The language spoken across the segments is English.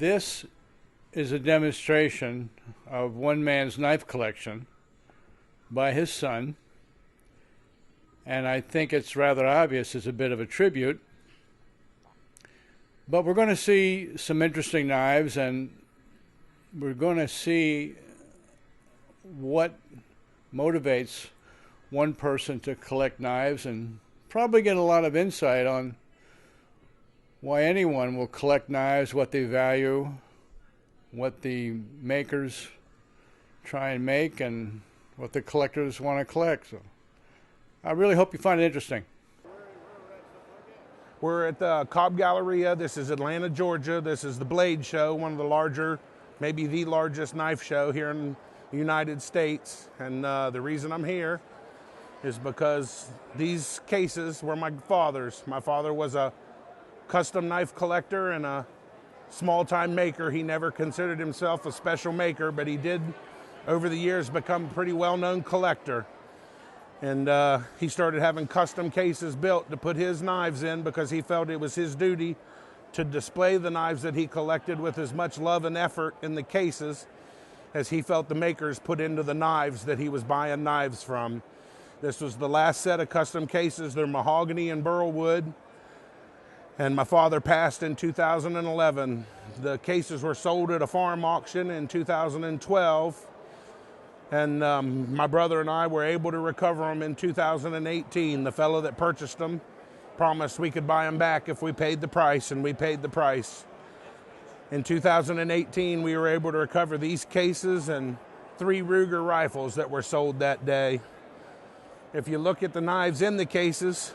This is a demonstration of one man's knife collection by his son, and I think it's rather obvious it's a bit of a tribute. But we're going to see some interesting knives, and we're going to see what motivates one person to collect knives, and probably get a lot of insight on why anyone will collect knives, what they value, what the makers try and make, and what the collectors want to collect. So I really hope you find it interesting. We're at the Cobb Galleria. This is Atlanta, Georgia. This is the Blade Show, one of the larger, maybe the largest knife show here in the United States. And the reason I'm here is because these cases were my father's. My father was a custom knife collector and a small-time maker. He never considered himself a special maker, but he did, over the years, become a pretty well-known collector. And he started having custom cases built to put his knives in because he felt it was his duty to display the knives that he collected with as much love and effort in the cases as he felt the makers put into the knives that he was buying knives from. This was the last set of custom cases. They're mahogany and burl wood. And my father passed in 2011. The cases were sold at a farm auction in 2012. And my brother and I were able to recover them in 2018. The fellow that purchased them promised we could buy them back if we paid the price, and we paid the price. In 2018, we were able to recover these cases and 3 Ruger rifles that were sold that day. If you look at the knives in the cases,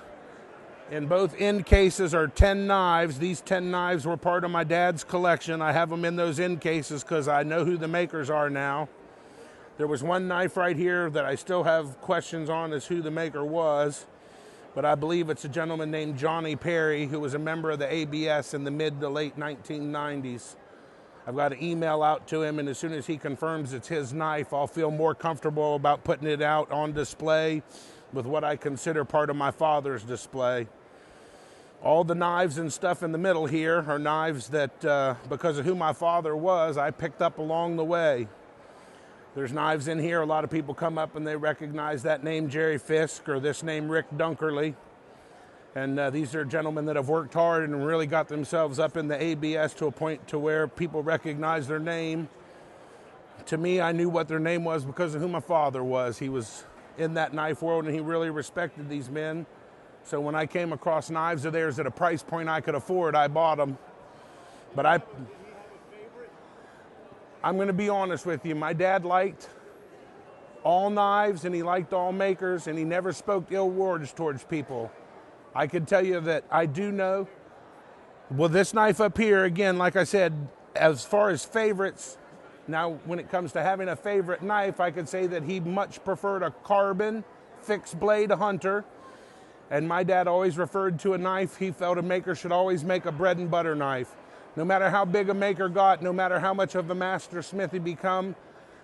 in both end cases are 10 knives. These 10 knives were part of my dad's collection. I have them in those end cases because I know who the makers are now. There was one knife right here that I still have questions on as who the maker was, but I believe it's a gentleman named Johnny Perry, who was a member of the ABS in the mid to late 1990s. I've got an email out to him, and as soon as he confirms it's his knife, I'll feel more comfortable about putting it out on display with what I consider part of my father's display. All the knives and stuff in the middle here are knives that, because of who my father was, I picked up along the way. There's knives in here. A lot of people come up and they recognize that name, Jerry Fisk, or this name, Rick Dunkerley. And these are gentlemen that have worked hard and really got themselves up in the ABS to a point to where people recognize their name. To me, I knew what their name was because of who my father was. He was in that knife world, and he really respected these men. So when I came across knives of theirs at a price point I could afford, I bought them. But I'm going to be honest with you. My dad liked all knives, and he liked all makers, and he never spoke ill words towards people. I can tell you that I do know. Well, this knife up here, again, like I said, as far as favorites, now when it comes to having a favorite knife, I could say that he much preferred a carbon fixed blade Hunter. And my dad always referred to a knife he felt a maker should always make a bread and butter knife. No matter how big a maker got, no matter how much of a master smith he become,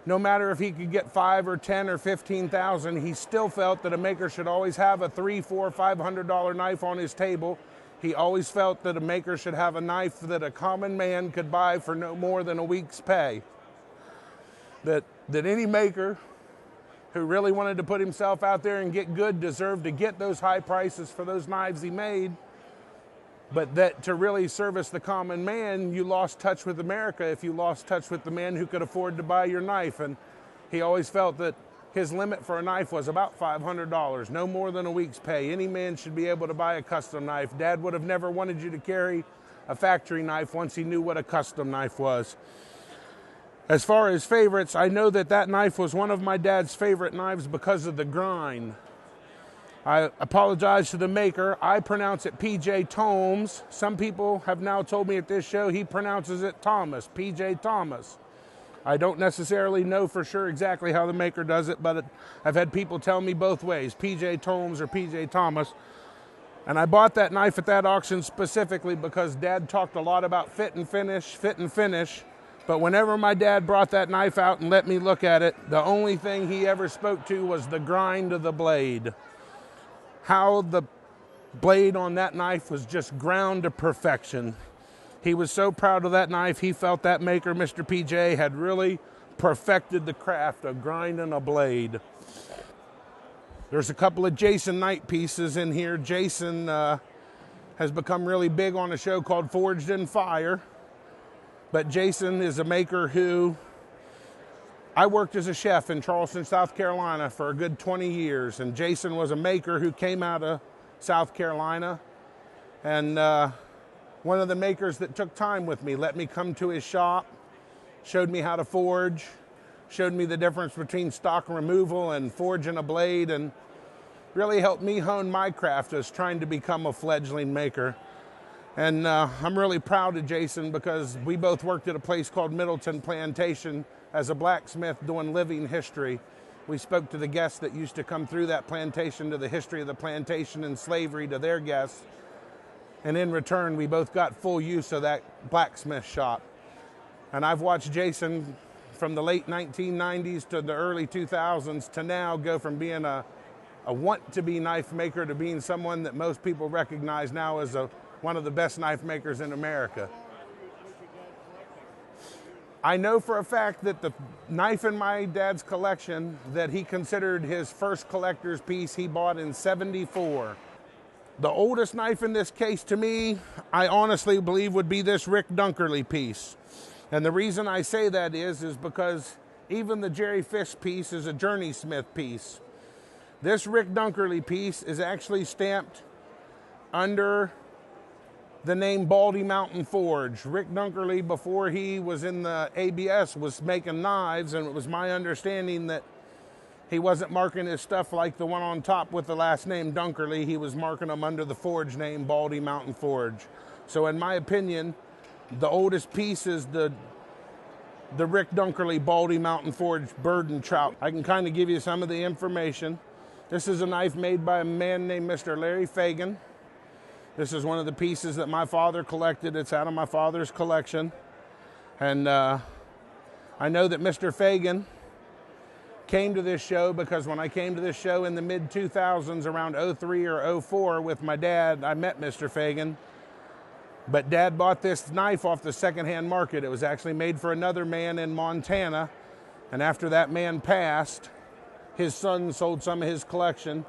no matter if he could get 5 or 10 or 15,000, he still felt that a maker should always have a $300, $400, $500 knife on his table. He always felt that a maker should have a knife that a common man could buy for no more than a week's pay. That any maker who really wanted to put himself out there and get good deserved to get those high prices for those knives he made. But that to really service the common man, you lost touch with America if you lost touch with the man who could afford to buy your knife. And he always felt that his limit for a knife was about $500, no more than a week's pay. Any man should be able to buy a custom knife. Dad would have never wanted you to carry a factory knife once he knew what a custom knife was. As far as favorites, I know that that knife was one of my dad's favorite knives because of the grind. I apologize to the maker. I pronounce it P.J. Thomes. Some people have now told me at this show he pronounces it Thomas, P.J. Thomas. I don't necessarily know for sure exactly how the maker does it, but I've had people tell me both ways, P.J. Thomes or P.J. Thomas. And I bought that knife at that auction specifically because Dad talked a lot about fit and finish. But whenever my dad brought that knife out and let me look at it, the only thing he ever spoke to was the grind of the blade. How the blade on that knife was just ground to perfection. He was so proud of that knife, he felt that maker, Mr. PJ, had really perfected the craft of grinding a blade. There's a couple of Jason Knight pieces in here. Jason has become really big on a show called Forged in Fire. But Jason is a maker who, I worked as a chef in Charleston, South Carolina for a good 20 years. And Jason was a maker who came out of South Carolina. And one of the makers that took time with me let me come to his shop, showed me how to forge, showed me the difference between stock removal and forging a blade, and really helped me hone my craft as trying to become a fledgling maker. And I'm really proud of Jason because we both worked at a place called Middleton Plantation as a blacksmith doing living history. We spoke to the guests that used to come through that plantation, to the history of the plantation and slavery to their guests. And in return, we both got full use of that blacksmith shop. And I've watched Jason from the late 1990s to the early 2000s to now go from being a want-to-be knife maker to being someone that most people recognize now as one of the best knife makers in America. I know for a fact that the knife in my dad's collection that he considered his first collector's piece he bought in '74. The oldest knife in this case to me, I honestly believe would be this Rick Dunkerley piece. And the reason I say that is because even the Jerry Fisk piece is a Journey Smith piece. This Rick Dunkerley piece is actually stamped under the name Baldy Mountain Forge. Rick Dunkerley, before he was in the ABS, was making knives, and it was my understanding that he wasn't marking his stuff like the one on top with the last name Dunkerley. He was marking them under the forge name Baldy Mountain Forge. So in my opinion, the oldest piece is the Rick Dunkerley Baldy Mountain Forge Burden Trout. I can kind of give you some of the information. This is a knife made by a man named Mr. Larry Fagan. This is one of the pieces that my father collected. It's out of my father's collection. And I know that Mr. Fagan came to this show because when I came to this show in the mid-2000s, around '03 or '04 with my dad, I met Mr. Fagan. But Dad bought this knife off the secondhand market. It was actually made for another man in Montana. And after that man passed, his son sold some of his collection.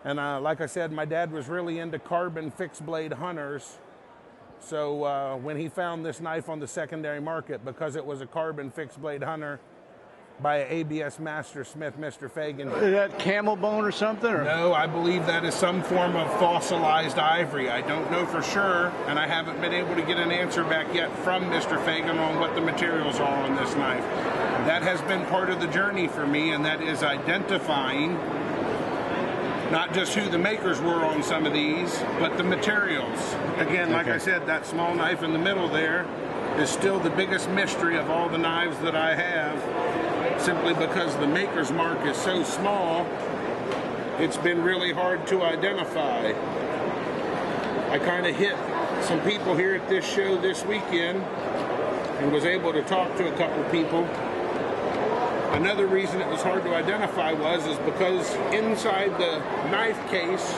And like I said, my dad was really into carbon fixed blade hunters. So when he found this knife on the secondary market, because it was a carbon fixed blade hunter by an ABS master smith, Mr. Fagan. Is that camel bone or something? Or? No, I believe that is some form of fossilized ivory. I don't know for sure, and I haven't been able to get an answer back yet from Mr. Fagan on what the materials are on this knife. That has been part of the journey for me, and that is identifying not just who the makers were on some of these, but the materials. Again, like I said, that small knife in the middle there is still the biggest mystery of all the knives that I have, simply because the maker's mark is so small, it's been really hard to identify. I kind of hit some people here at this show this weekend and was able to talk to a couple people. Another reason it was hard to identify is because inside the knife case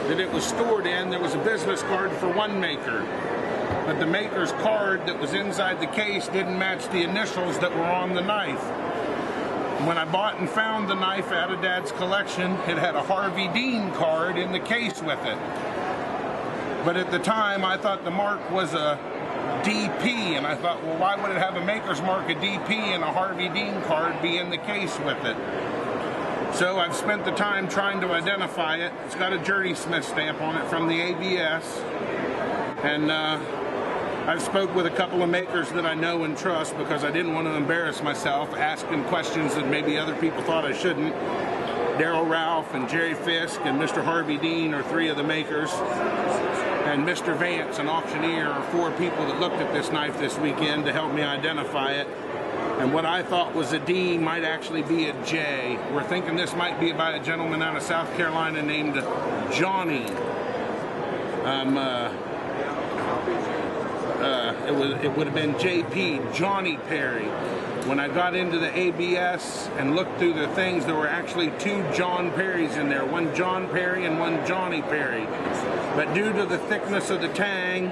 that it was stored in, there was a business card for one maker. But the maker's card that was inside the case didn't match the initials that were on the knife. When I bought and found the knife out of Dad's collection, it had a Harvey Dean card in the case with it. But at the time, I thought the mark was a DP, and I thought, well, why would it have a maker's mark, a DP, and a Harvey Dean card be in the case with it? So I've spent the time trying to identify it. It's got a Journey Smith stamp on it from the ABS. And I've spoke with a couple of makers that I know and trust because I didn't want to embarrass myself asking questions that maybe other people thought I shouldn't. Daryl Ralph and Jerry Fisk and Mr. Harvey Dean are three of the makers. And Mr. Vance, an auctioneer, are four people that looked at this knife this weekend to help me identify it. And what I thought was a D might actually be a J. We're thinking this might be by a gentleman out of South Carolina named Johnny. It would have been JP, Johnny Perry. When I got into the ABS and looked through the things, there were actually two John Perrys in there, one John Perry and one Johnny Perry. But due to the thickness of the tang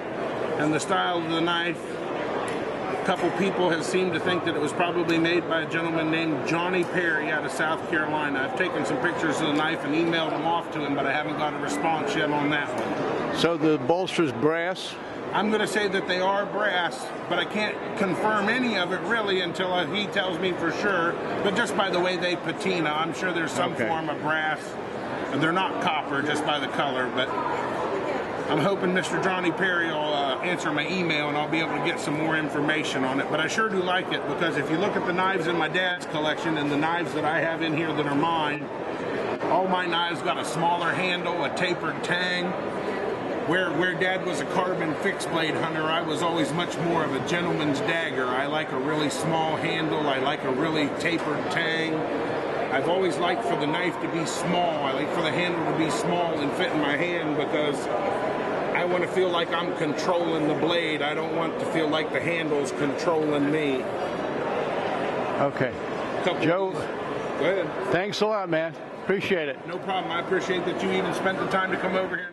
and the style of the knife. A couple people have seemed to think that it was probably made by a gentleman named Johnny Perry out of South Carolina. I've taken some pictures of the knife and emailed them off to him, but I haven't got a response yet on that one. So the bolster's brass? I'm going to say that they are brass, but I can't confirm any of it really until he tells me for sure. But just by the way they patina, I'm sure there's some form of brass. And they're not copper just by the color, but I'm hoping Mr. Johnny Perry will answer my email and I'll be able to get some more information on it. But I sure do like it, because if you look at the knives in my dad's collection and the knives that I have in here that are mine, all my knives got a smaller handle, a tapered tang. Where Dad was a carbon fixed blade hunter, I was always much more of a gentleman's dagger. I like a really small handle. I like a really tapered tang. I've always liked for the knife to be small. I like for the handle to be small and fit in my hand, because I want to feel like I'm controlling the blade. I don't want to feel like the handle's controlling me. Okay. Joe, go ahead. Thanks a lot, man. Appreciate it. No problem. I appreciate that you even spent the time to come over here.